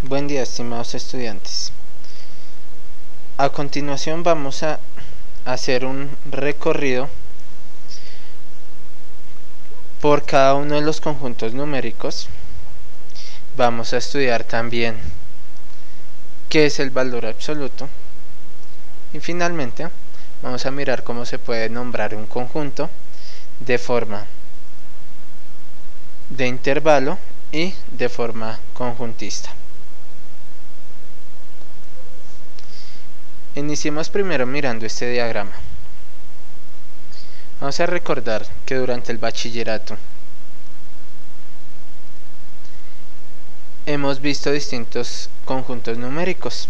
Buen día, estimados estudiantes. A continuación vamos a hacer un recorrido por cada uno de los conjuntos numéricos. Vamos a estudiar también qué es el valor absoluto. Y finalmente vamos a mirar cómo se puede nombrar un conjunto de forma de intervalo y de forma conjuntista. Iniciemos primero mirando este diagrama. Vamos a recordar que durante el bachillerato hemos visto distintos conjuntos numéricos.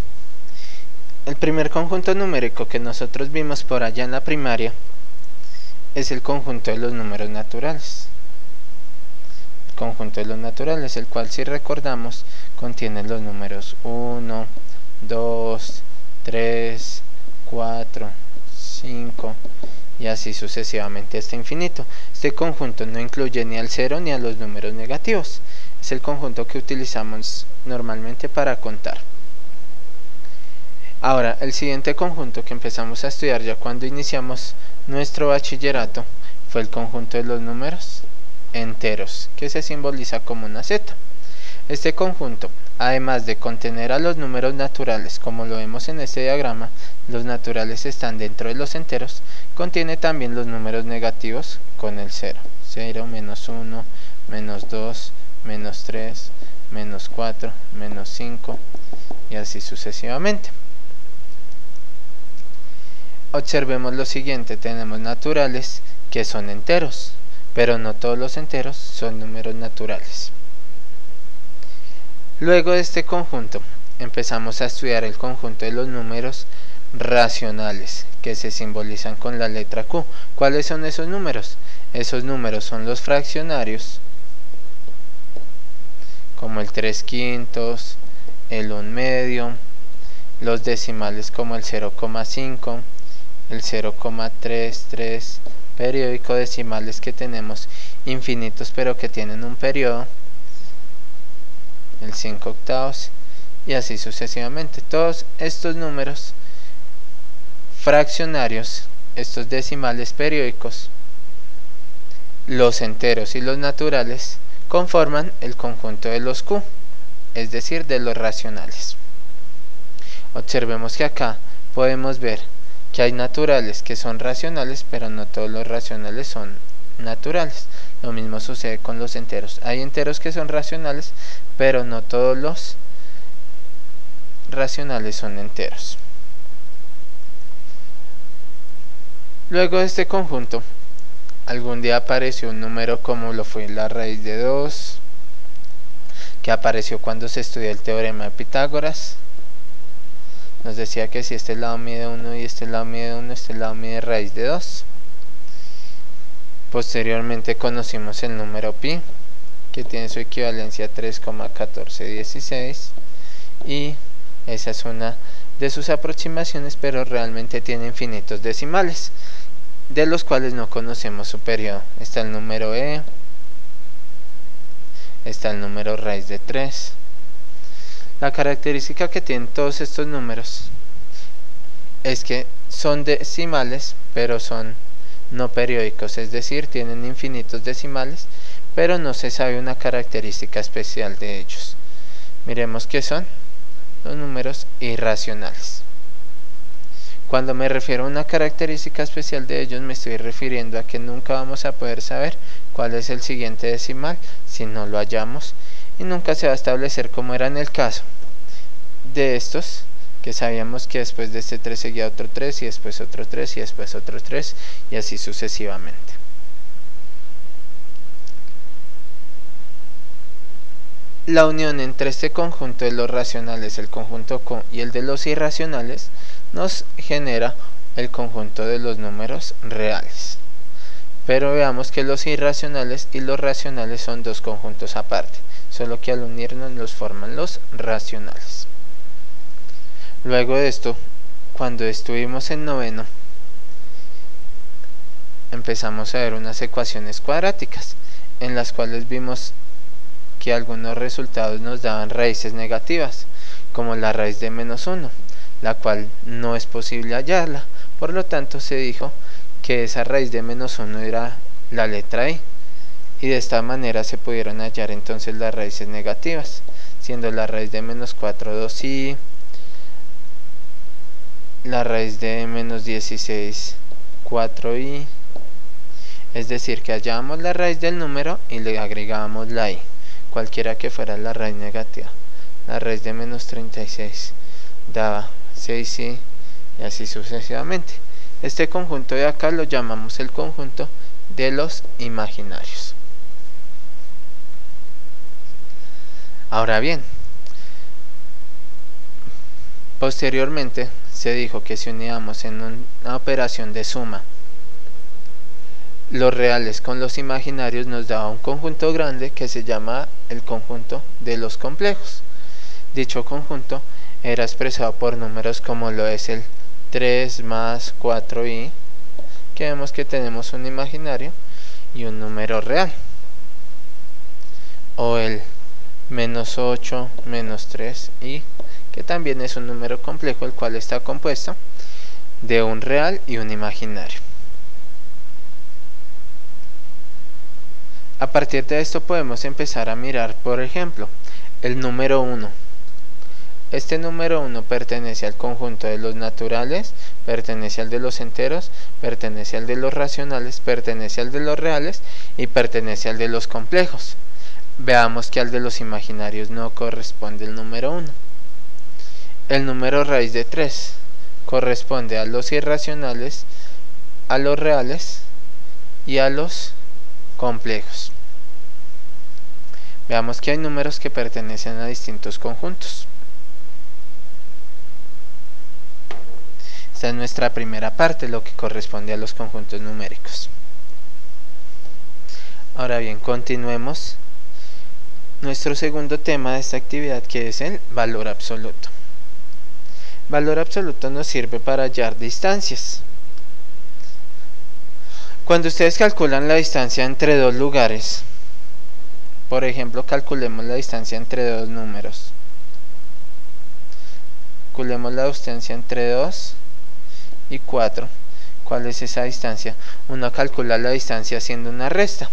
El primer conjunto numérico que nosotros vimos por allá en la primaria es el conjunto de los números naturales. El conjunto de los naturales, el cual, si recordamos, contiene los números 1, 2, 3, 4, 5 y así sucesivamente hasta infinito. Este conjunto no incluye ni al 0 ni a los números negativos. Es el conjunto que utilizamos normalmente para contar. Ahora, el siguiente conjunto que empezamos a estudiar ya cuando iniciamos nuestro bachillerato fue el conjunto de los números enteros, que se simboliza como una Z. Este conjunto, además de contener a los números naturales, como lo vemos en este diagrama, los naturales están dentro de los enteros, contiene también los números negativos con el 0. 0, menos 1, menos 2, menos 3, menos 4, menos 5 y así sucesivamente. Observemos lo siguiente, tenemos naturales que son enteros, pero no todos los enteros son números naturales. Luego de este conjunto empezamos a estudiar el conjunto de los números racionales, que se simbolizan con la letra Q. ¿Cuáles son esos números? Esos números son los fraccionarios, como el 3/5, el 1/2, los decimales como el 0,5, el 0,33, periódico, decimales que tenemos infinitos pero que tienen un periodo, el 5/8 y así sucesivamente. Todos estos números fraccionarios, estos decimales periódicos, los enteros y los naturales conforman el conjunto de los Q, es decir, de los racionales. Observemos que acá podemos ver que hay naturales que son racionales, pero no todos los racionales son naturales. Lo mismo sucede con los enteros. Hay enteros que son racionales, pero no todos los racionales son enteros. Luego de este conjunto, algún día apareció un número como lo fue la raíz de 2, que apareció cuando se estudió el teorema de Pitágoras. Nos decía que si este lado mide 1 y este lado mide 1, este lado mide raíz de 2. Posteriormente conocimos el número pi, que tiene su equivalencia a 3,1416, y esa es una de sus aproximaciones, pero realmente tiene infinitos decimales, de los cuales no conocemos su periodo. Está el número e, está el número raíz de 3. La característica que tienen todos estos números es que son decimales, pero son no periódicos, es decir, tienen infinitos decimales, pero no se sabe una característica especial de ellos. Miremos qué son los números irracionales. Cuando me refiero a una característica especial de ellos, me estoy refiriendo a que nunca vamos a poder saber cuál es el siguiente decimal si no lo hallamos, y nunca se va a establecer, como era en el caso de estos, que sabíamos que después de este 3 seguía otro 3 y después otro 3 y después otro 3 y así sucesivamente. La unión entre este conjunto de los racionales, el conjunto Q, y el de los irracionales nos genera el conjunto de los números reales. Pero veamos que los irracionales y los racionales son dos conjuntos aparte, solo que al unirnos los forman los racionales. Luego de esto, cuando estuvimos en noveno, empezamos a ver unas ecuaciones cuadráticas, en las cuales vimos que algunos resultados nos daban raíces negativas, como la raíz de menos 1, la cual no es posible hallarla. Por lo tanto, se dijo que esa raíz de menos 1 era la letra I, y de esta manera se pudieron hallar entonces las raíces negativas, siendo la raíz de menos 4 2i, la raíz de menos 16 4i, es decir, que hallábamos la raíz del número y le agregábamos la i, cualquiera que fuera la raíz negativa. La raíz de menos 36 daba 6i y así sucesivamente. Este conjunto de acá lo llamamos el conjunto de los imaginarios. Ahora bien, posteriormente se dijo que si uníamos en una operación de suma los reales con los imaginarios, nos daba un conjunto grande que se llama el conjunto de los complejos. Dicho conjunto era expresado por números como lo es el 3 más 4i, que vemos que tenemos un imaginario y un número real, o el menos 8 menos 3i, que también es un número complejo, el cual está compuesto de un real y un imaginario. A partir de esto podemos empezar a mirar, por ejemplo, el número 1. Este número 1 pertenece al conjunto de los naturales, pertenece al de los enteros, pertenece al de los racionales, pertenece al de los reales y pertenece al de los complejos. Veamos que al de los imaginarios no corresponde el número 1. El número raíz de 3 corresponde a los irracionales, a los reales y a los complejos. Veamos que hay números que pertenecen a distintos conjuntos. Esta es nuestra primera parte, lo que corresponde a los conjuntos numéricos. Ahora bien, continuemos nuestro segundo tema de esta actividad, que es el valor absoluto. Valor absoluto nos sirve para hallar distancias. Cuando ustedes calculan la distancia entre dos lugares, por ejemplo, calculemos la distancia entre dos números. Calculemos la distancia entre 2 y 4. ¿Cuál es esa distancia? Uno calcula la distancia haciendo una resta.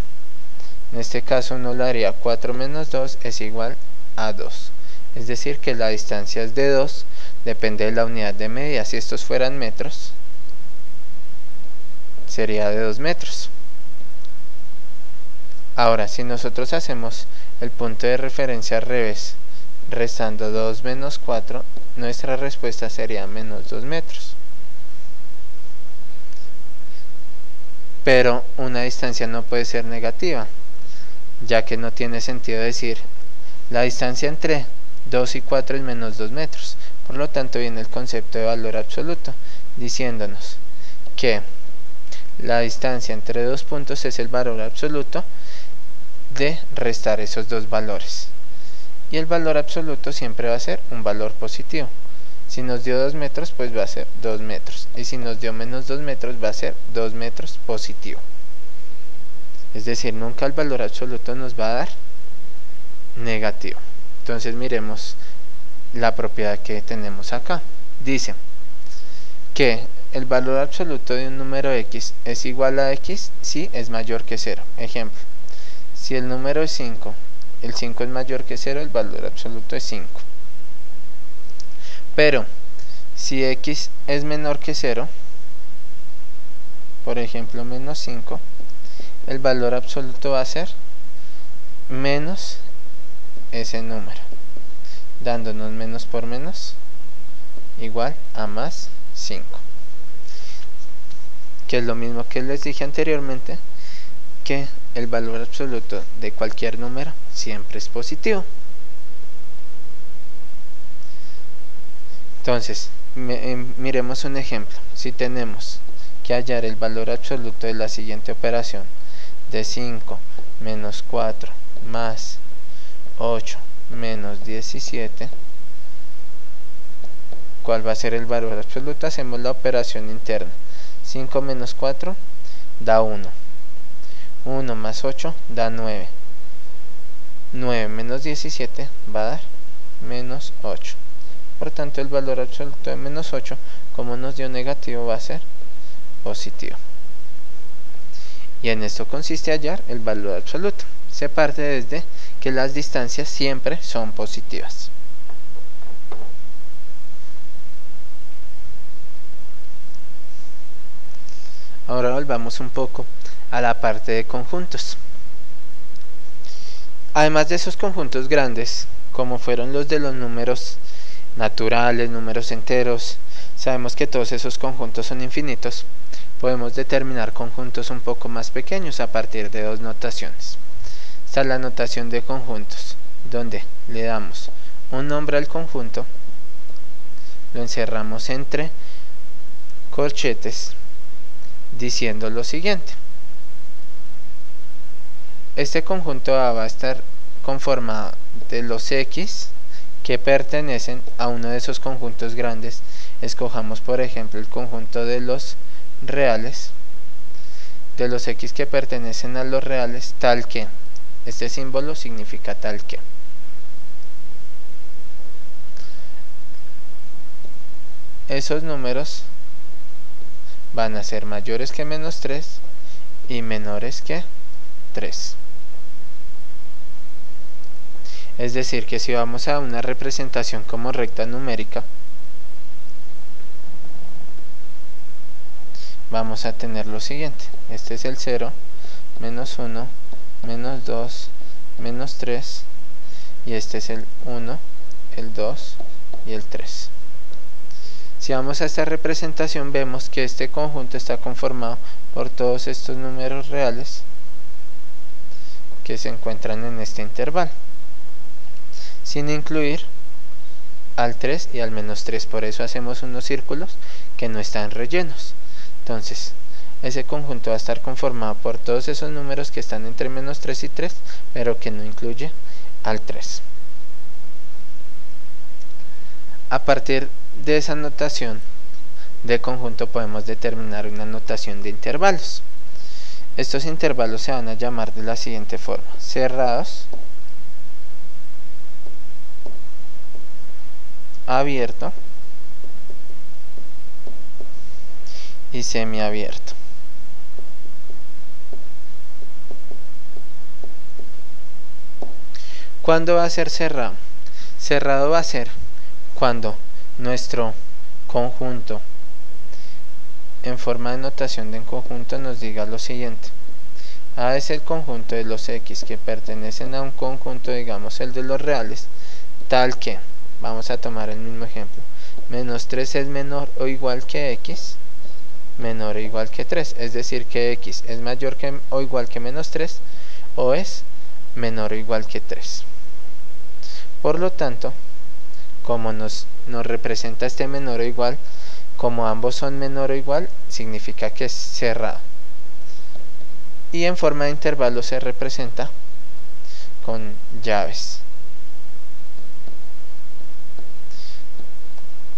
En este caso uno le haría 4 menos 2 es igual a 2. Es decir, que la distancia es de 2, depende de la unidad de medida. Si estos fueran metros, sería de 2 metros. Ahora, si nosotros hacemos el punto de referencia al revés, restando 2 menos 4, nuestra respuesta sería menos 2 metros. Pero una distancia no puede ser negativa, ya que no tiene sentido decir la distancia entre 2 y 4 es menos 2 metros. Por lo tanto, viene el concepto de valor absoluto, diciéndonos que la distancia entre dos puntos es el valor absoluto de restar esos dos valores. Y el valor absoluto siempre va a ser un valor positivo. Si nos dio 2 metros, pues va a ser 2 metros. Y si nos dio menos 2 metros, va a ser 2 metros positivo. Es decir, nunca el valor absoluto nos va a dar negativo. Entonces miremos la propiedad que tenemos acá. Dice que el valor absoluto de un número x es igual a x si es mayor que 0. Ejemplo, si el número es 5, el 5 es mayor que 0, el valor absoluto es 5. Pero si x es menor que 0, por ejemplo menos 5, el valor absoluto va a ser menos ese número, dándonos menos por menos igual a más 5, que es lo mismo que les dije anteriormente, que el valor absoluto de cualquier número siempre es positivo. Entonces, miremos un ejemplo. Si tenemos que hallar el valor absoluto de la siguiente operación, de 5 menos 4 más 8 menos 17, ¿cuál va a ser el valor absoluto? Hacemos la operación interna. 5 menos 4 da 1. 1 más 8 da 9. 9 menos 17 va a dar menos 8. Por tanto, el valor absoluto de menos 8, como nos dio negativo, va a ser positivo. Y en esto consiste hallar el valor absoluto. Se parte desde que las distancias siempre son positivas. Ahora volvamos un poco a la parte de conjuntos. Además de esos conjuntos grandes, como fueron los de los números naturales, números enteros, sabemos que todos esos conjuntos son infinitos. Podemos determinar conjuntos un poco más pequeños a partir de dos notaciones. Esta es la notación de conjuntos, donde le damos un nombre al conjunto, lo encerramos entre corchetes, diciendo lo siguiente: este conjunto A va a estar conformado de los X que pertenecen a uno de esos conjuntos grandes. Escojamos por ejemplo el conjunto de los reales, de los X que pertenecen a los reales, tal que, este símbolo significa tal que. Esos números van a ser mayores que menos 3 y menores que 3. Es decir, que si vamos a una representación como recta numérica, vamos a tener lo siguiente: este es el 0, menos 1, menos 2, menos 3, y este es el 1, el 2 y el 3. Si vamos a esta representación, vemos que este conjunto está conformado por todos estos números reales que se encuentran en este intervalo, sin incluir al 3 y al menos 3. Por eso hacemos unos círculos que no están rellenos. Entonces, ese conjunto va a estar conformado por todos esos números que están entre menos 3 y 3, pero que no incluye al 3. A partir de esa notación de conjunto podemos determinar una notación de intervalos. Estos intervalos se van a llamar de la siguiente forma: cerrados, abierto y semiabierto. ¿Cuándo va a ser cerrado? Cerrado va a ser cuando nuestro conjunto en forma de notación de conjunto nos diga lo siguiente: A es el conjunto de los X que pertenecen a un conjunto, digamos el de los reales, tal que, vamos a tomar el mismo ejemplo, menos 3 es menor o igual que X, menor o igual que 3, es decir que X es mayor que o igual que menos 3 o es menor o igual que 3. Por lo tanto, como nos representa este menor o igual, como ambos son menor o igual, significa que es cerrado. Y en forma de intervalo se representa con llaves,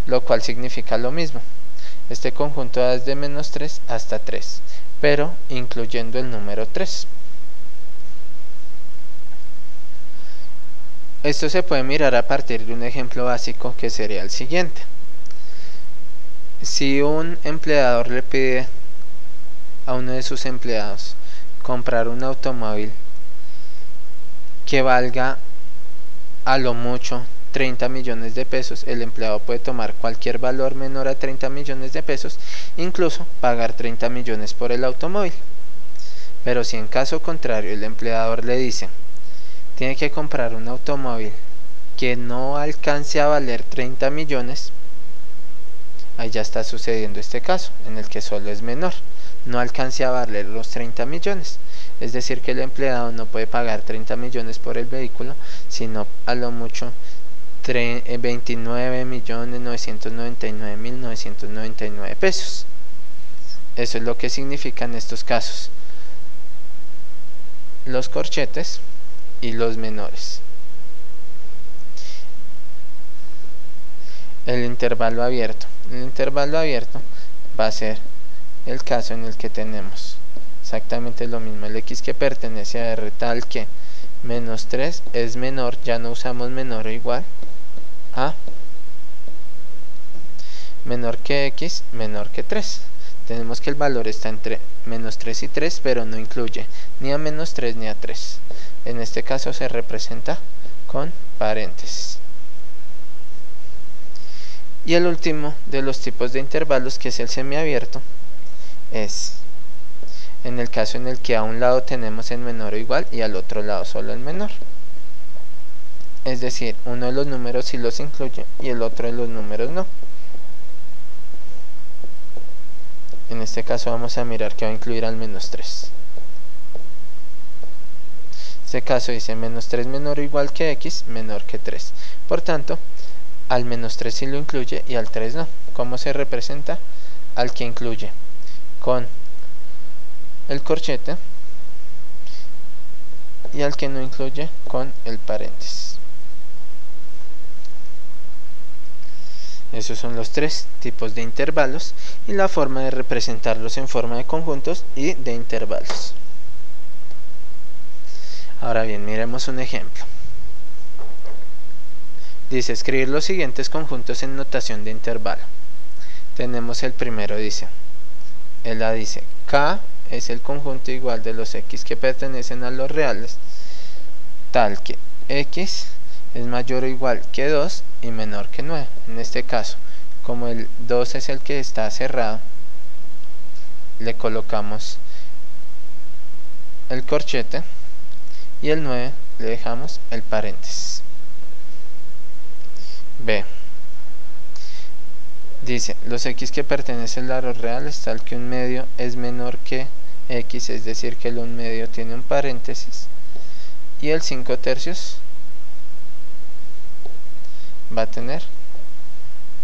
lo cual significa lo mismo. Este conjunto va desde menos 3 hasta 3, pero incluyendo el número 3. Esto se puede mirar a partir de un ejemplo básico que sería el siguiente. Si un empleador le pide a uno de sus empleados comprar un automóvil que valga a lo mucho 30 millones de pesos, el empleado puede tomar cualquier valor menor a 30 millones de pesos, incluso pagar 30 millones por el automóvil. Pero si en caso contrario el empleador le dice: tiene que comprar un automóvil que no alcance a valer 30 millones, ahí ya está sucediendo este caso, en el que solo es menor, no alcance a valer los 30 millones. Es decir, que el empleado no puede pagar 30 millones por el vehículo, sino a lo mucho 29.999.999 pesos. Eso es lo que significan estos casos: los corchetes y los menores. El intervalo abierto. El intervalo abierto va a ser el caso en el que tenemos exactamente lo mismo: el X que pertenece a R tal que menos 3 es menor, ya no usamos menor o igual a menor que x, menor que 3. Tenemos que el valor está entre menos 3 y 3, pero no incluye ni a menos 3 ni a 3. En este caso se representa con paréntesis. Y el último de los tipos de intervalos, que es el semiabierto, es en el caso en el que a un lado tenemos el menor o igual y al otro lado solo el menor. Es decir, uno de los números sí los incluye y el otro de los números no. En este caso vamos a mirar que va a incluir al menos 3. En este caso dice menos 3 menor o igual que x, menor que 3. Por tanto, al menos 3 sí lo incluye y al 3 no. ¿Cómo se representa? Al que incluye con el corchete y al que no incluye con el paréntesis. Esos son los tres tipos de intervalos y la forma de representarlos en forma de conjuntos y de intervalos. Ahora bien, miremos un ejemplo. Dice escribir los siguientes conjuntos en notación de intervalo. Tenemos el primero, dice, él dice K es el conjunto igual de los x que pertenecen a los reales, tal que x es mayor o igual que 2 y menor que 9. En este caso, como el 2 es el que está cerrado, le colocamos el corchete y el 9 le dejamos el paréntesis. B. Dice, los x que pertenecen a los reales tal que un medio es menor que x, es decir que el 1/2 tiene un paréntesis y el 5/3 va a tener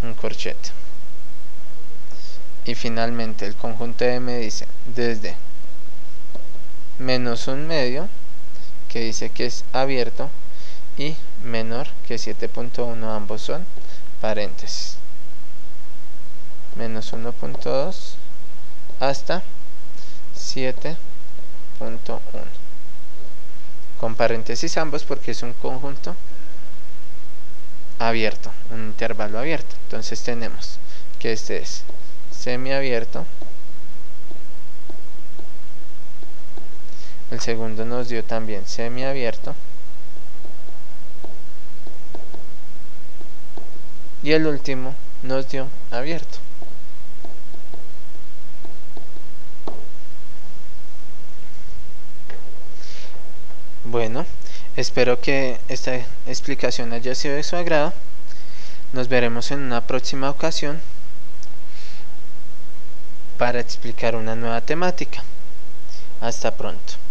un corchete. Y finalmente el conjunto M dice desde menos 1/2, que dice que es abierto, y menor que 7.1, ambos son paréntesis. Menos 1.2 hasta 7.1 con paréntesis ambos porque es un conjunto abierto, un intervalo abierto. Entonces tenemos que este es semiabierto, el segundo nos dio también semiabierto y el último nos dio abierto. Bueno, espero que esta explicación haya sido de su agrado. Nos veremos en una próxima ocasión para explicar una nueva temática. Hasta pronto.